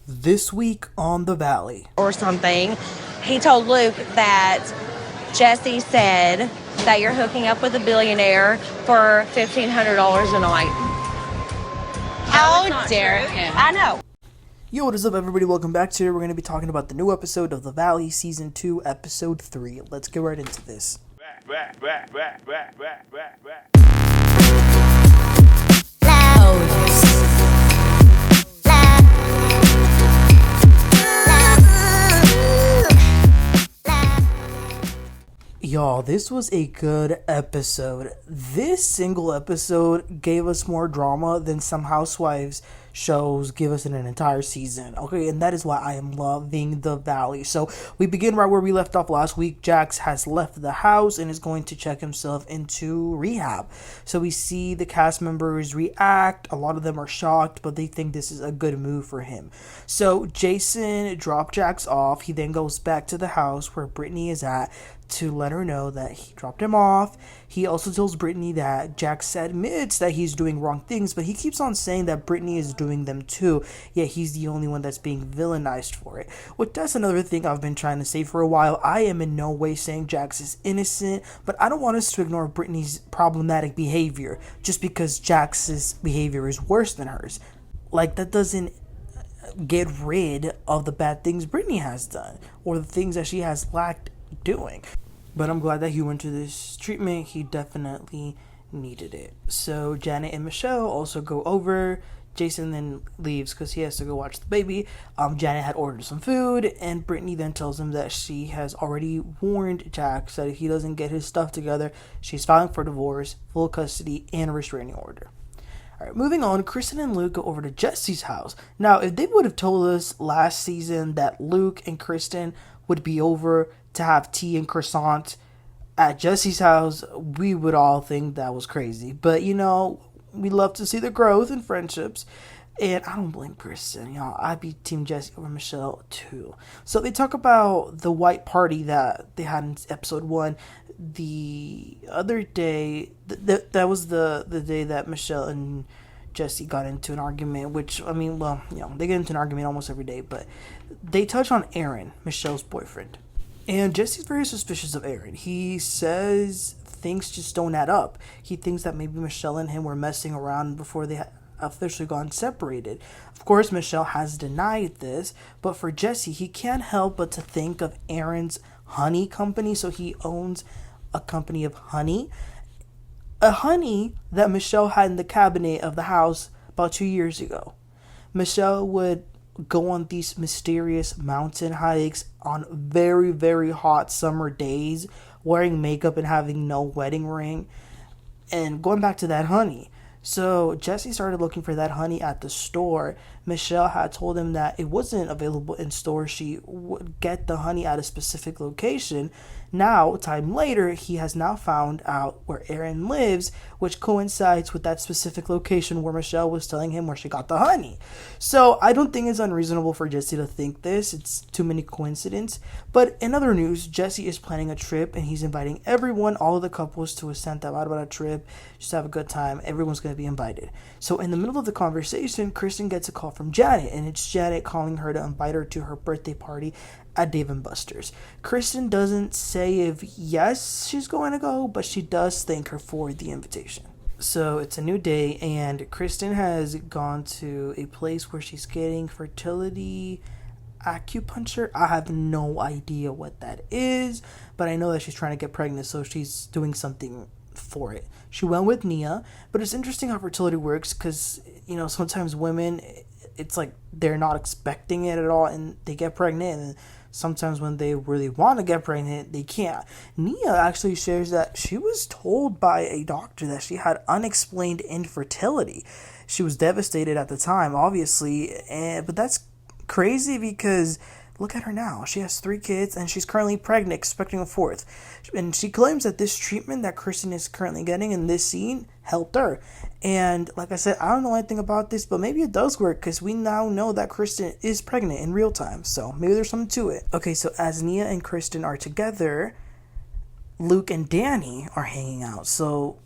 This week on The Valley. Or something. He told Luke that Jesse said that you're hooking up with a billionaire for $1,500 a night. How dare him? I know. Yo, what is up, everybody? Welcome back. Today we're going to be talking about the new episode of The Valley, Season 2, Episode 3. Let's get right into this. Y'all, this was a good episode. This single episode gave us more drama than some housewives shows give us in an entire season. Okay, and that is why I am loving The Valley. So we begin right where we left off last week. Jax has left the house and is going to check himself into rehab. So we see the cast members react. A lot of them are shocked, but they think this is a good move for him. So Jason dropped Jax off. He then goes back to the house where Brittany is at to let her know that he dropped him off. He also tells Brittany that Jax admits that he's doing wrong things, but he keeps on saying that Brittany is doing them too, yet he's the only one that's being villainized for it. Which that's another thing I've been trying to say for a while. I am in no way saying Jax is innocent, but I don't want us to ignore Brittany's problematic behavior just because Jax's behavior is worse than hers. Like, that doesn't get rid of the bad things Brittany has done or the things that she has lacked doing. But I'm glad that he went to this treatment. He definitely needed it. So Janet and Michelle also go over. Jason then leaves because he has to go watch the baby. Janet had ordered some food, and Brittany then tells him that she has already warned Jax that if he doesn't get his stuff together, she's filing for divorce, full custody, and a restraining order. Alright, moving on, Kristen and Luke go over to Jesse's house. Now, if they would have told us last season that Luke and Kristen would be over to have tea and croissant at Jesse's house, we would all think that was crazy. But, you know, we love to see the growth in friendships. And I don't blame Kristen, y'all. I'd be Team Jesse over Michelle, too. So they talk about the white party that they had in episode 1. The other day, that was the day that Michelle and Jesse got into an argument, which, I mean, well, you know, they get into an argument almost every day, but they touch on Aaron, Michelle's boyfriend. And Jesse's very suspicious of Aaron. He says things just don't add up. He thinks that maybe Michelle and him were messing around before they officially gone separated. Of course, Michelle has denied this, but for Jesse, he can't help but to think of Aaron's honey company. So he owns a company of honey. A honey that Michelle had in the cabinet of the house about 2 years ago. Michelle would go on these mysterious mountain hikes on very, very hot summer days, wearing makeup and having no wedding ring, and going back to that honey. So Jesse started looking for that honey at the store. Michelle had told him that it wasn't available in store. She would get the honey at a specific location. Now, time later, he has now found out where Aaron lives, which coincides with that specific location where Michelle was telling him where she got the honey. So I don't think it's unreasonable for Jesse to think this. It's too many coincidences. But in other news, Jesse is planning a trip, and he's inviting everyone, all of the couples, to a Santa Barbara trip. Just have a good time. Everyone's going to be invited. So in the middle of the conversation, Kristen gets a call from Janet, and it's Janet calling her to invite her to her birthday party at Dave & Buster's. Kristen doesn't say if yes she's going to go, but she does thank her for the invitation. So it's a new day, and Kristen has gone to a place where she's getting fertility acupuncture. I have no idea what that is, but I know that she's trying to get pregnant, so she's doing something for it. She went with Nia, but it's interesting how fertility works because, you know, sometimes women, it's like they're not expecting it at all and they get pregnant, and sometimes when they really want to get pregnant, they can't. Nia actually shares that she was told by a doctor that she had unexplained infertility. She was devastated at the time, obviously, but that's crazy because look at her now. She has 3 kids and she's currently pregnant, expecting a 4th. And she claims that this treatment that Kristen is currently getting in this scene helped her. And like I said, I don't know anything about this, but maybe it does work because we now know that Kristen is pregnant in real time. So maybe there's something to it. Okay, so as Nia and Kristen are together, Luke and Danny are hanging out. So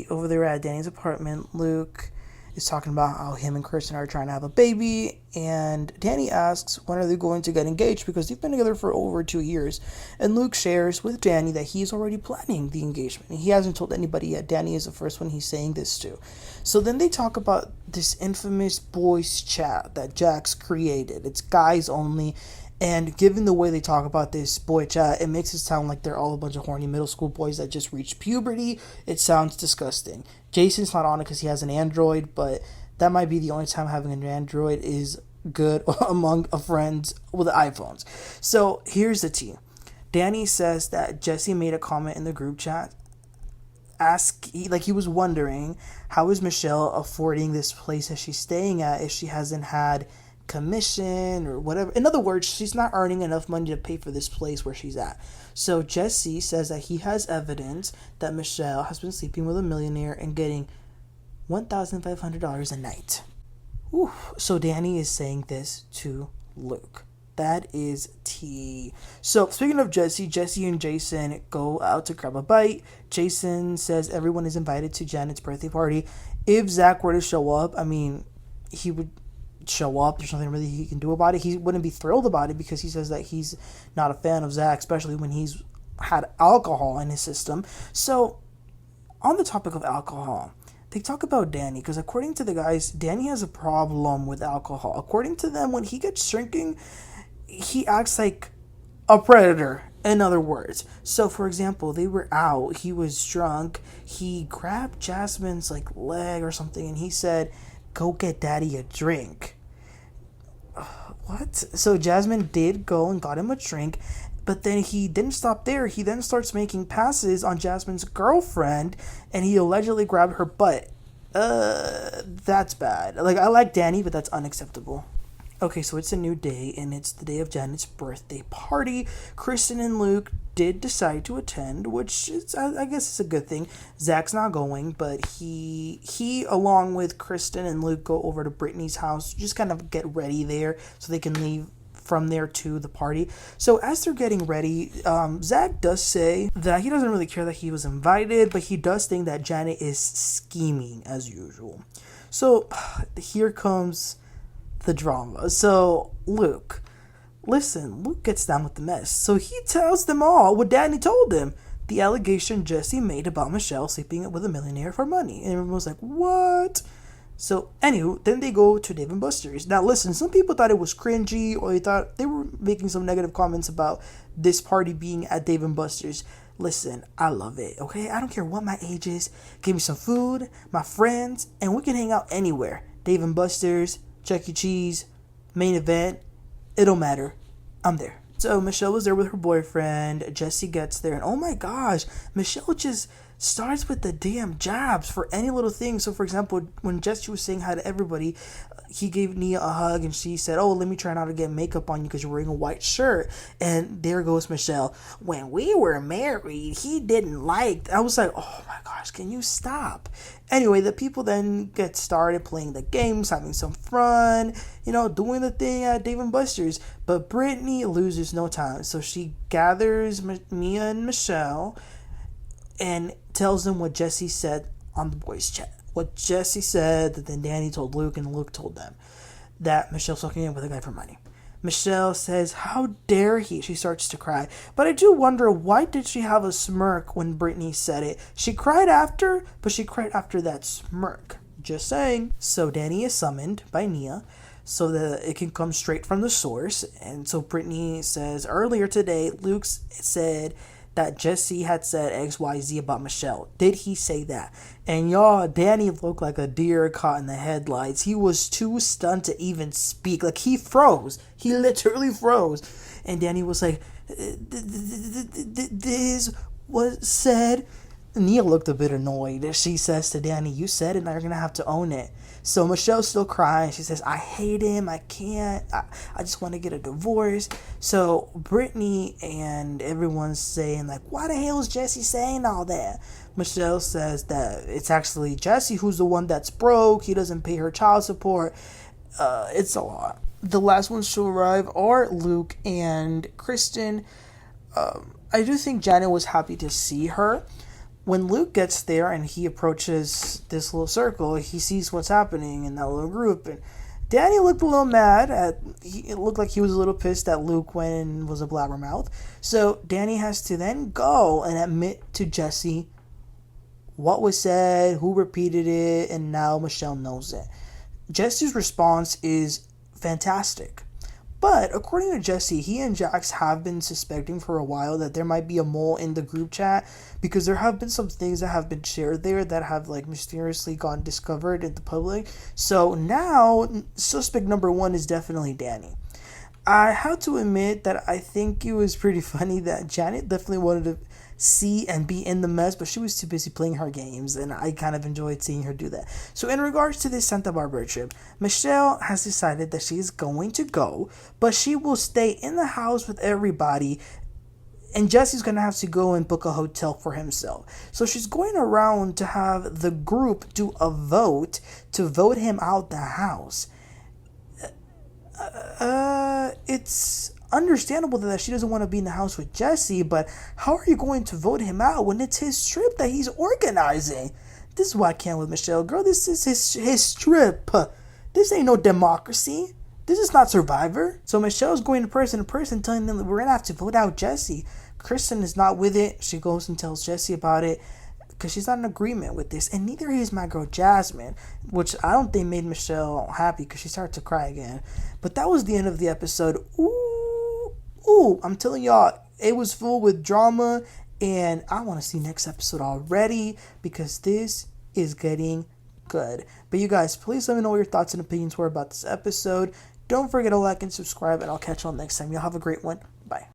over there at Danny's apartment, Luke is talking about how him and Kristen are trying to have a baby, and Danny asks when are they going to get engaged because they've been together for over 2 years. And Luke shares with Danny that he's already planning the engagement. He hasn't told anybody yet. Danny is the first one he's saying this to. So then they talk about this infamous boys chat that Jax created. It's guys only. And given the way they talk about this boy chat, it makes it sound like they're all a bunch of horny middle school boys that just reached puberty. It sounds disgusting. Jason's not on it because he has an Android, but that might be the only time having an Android is good among friends with iPhones. So here's the tea. Danny says that Jesse made a comment in the group chat. He was wondering how is Michelle affording this place that she's staying at if she hasn't had commission or whatever. In other words, she's not earning enough money to pay for this place where she's at. So Jesse says that he has evidence that Michelle has been sleeping with a millionaire and getting $1,500 a night. Ooh. So Danny is saying this to Luke. That is tea. So speaking of Jesse and Jason go out to grab a bite. Jason says everyone is invited to Janet's birthday party. If Zach were to show up, he would show up. There's nothing really he can do about it. He wouldn't be thrilled about it because he says that he's not a fan of Zach, especially when he's had alcohol in his system. So on the topic of alcohol, they talk about Danny because according to the guys, Danny has a problem with alcohol. According to them, when he gets drinking, he acts like a predator, in other words. So for example, they were out, he was drunk, he grabbed Jasmine's leg or something, and he said, "Go get daddy a drink." What? So Jasmine did go and got him a drink, but then he didn't stop there. He then starts making passes on Jasmine's girlfriend, and he allegedly grabbed her butt. That's bad. I like Danny, but that's unacceptable. Okay, so it's a new day, and it's the day of Janet's birthday party. Kristen and Luke did decide to attend, which is, I guess is a good thing. Zach's not going, but he along with Kristen and Luke go over to Brittany's house, just kind of get ready there so they can leave from there to the party. So as they're getting ready, Zach does say that he doesn't really care that he was invited, but he does think that Janet is scheming as usual. So here comes the drama. So Luke gets down with the mess. So he tells them all what Danny told him. The allegation Jesse made about Michelle sleeping with a millionaire for money. And everyone was like, what? So anywho, then they go to Dave & Buster's. Now listen, some people thought it was cringy, or they thought they were making some negative comments about this party being at Dave & Buster's. Listen, I love it, okay? I don't care what my age is. Give me some food, my friends, and we can hang out anywhere. Dave & Buster's, Chuck E. Cheese, Main Event, it don't matter. I'm there. So Michelle was there with her boyfriend. Jesse gets there, and oh my gosh, Michelle just starts with the damn jabs for any little thing. So for example, when Jesse was saying hi to everybody, he gave Nia a hug, and she said, "Oh, let me try not to get makeup on you because you're wearing a white shirt." And there goes Michelle. "When we were married, he didn't like." I was like, oh my gosh, can you stop? Anyway, the people then get started playing the games, having some fun, doing the thing at Dave & Buster's. But Brittany loses no time. So she gathers Mia and Michelle and tells them what Jesse said on the boys' chat. What Jesse said that then Danny told Luke, and Luke told them that Michelle's hooking in with a guy for money. Michelle says, "How dare he?" She starts to cry. But I do wonder, why did she have a smirk when Brittany said it? She cried after, but she cried after that smirk. Just saying. So Danny is summoned by Nia so that it can come straight from the source. And so Brittany says, earlier today, Luke said that Jesse had said XYZ about Michelle. Did he say that? And y'all, Danny looked like a deer caught in the headlights. He was too stunned to even speak. He froze. He literally froze. And Danny was like, "This was said." Nia looked a bit annoyed. She says to Danny, "You said it, now you're going to have to own it." So Michelle's still crying. She says, "I hate him. I can't. I just want to get a divorce." So Brittany and everyone's saying, why the hell is Jesse saying all that? Michelle says that it's actually Jesse who's the one that's broke. He doesn't pay her child support. It's a lot. The last ones to arrive are Luke and Kristen. I do think Janet was happy to see her, when Luke gets there and he approaches this little circle, he sees what's happening in that little group. And Danny looked a little mad. It looked like he was a little pissed that Luke went and was a blabbermouth. So Danny has to then go and admit to Jesse what was said, who repeated it, and now Michelle knows it. Jesse's response is fantastic. But according to Jesse, he and Jax have been suspecting for a while that there might be a mole in the group chat, because there have been some things that have been shared there that have like mysteriously gone discovered in the public. So now suspect number one is definitely Danny. I have to admit that I think it was pretty funny that Janet definitely wanted to see and be in the mess, but she was too busy playing her games, and I kind of enjoyed seeing her do that. So in regards to this Santa Barbara trip, Michelle has decided that she's going to go, but she will stay in the house with everybody, and Jesse's going to have to go and book a hotel for himself. So she's going around to have the group do a vote to vote him out the house. It's understandable that she doesn't want to be in the house with Jesse, but how are you going to vote him out when it's his trip that he's organizing? This is why I can't with Michelle. Girl, this is his trip. This ain't no democracy. This is not Survivor. So Michelle's going to person telling them that we're going to have to vote out Jesse. Kristen is not with it. She goes and tells Jesse about it because she's not in agreement with this. And neither is my girl Jasmine, which I don't think made Michelle happy because she started to cry again. But that was the end of the episode. Ooh, I'm telling y'all, it was full with drama, and I want to see next episode already because this is getting good. But you guys, please let me know what your thoughts and opinions were about this episode. Don't forget to like and subscribe, and I'll catch y'all next time. Y'all have a great one. Bye.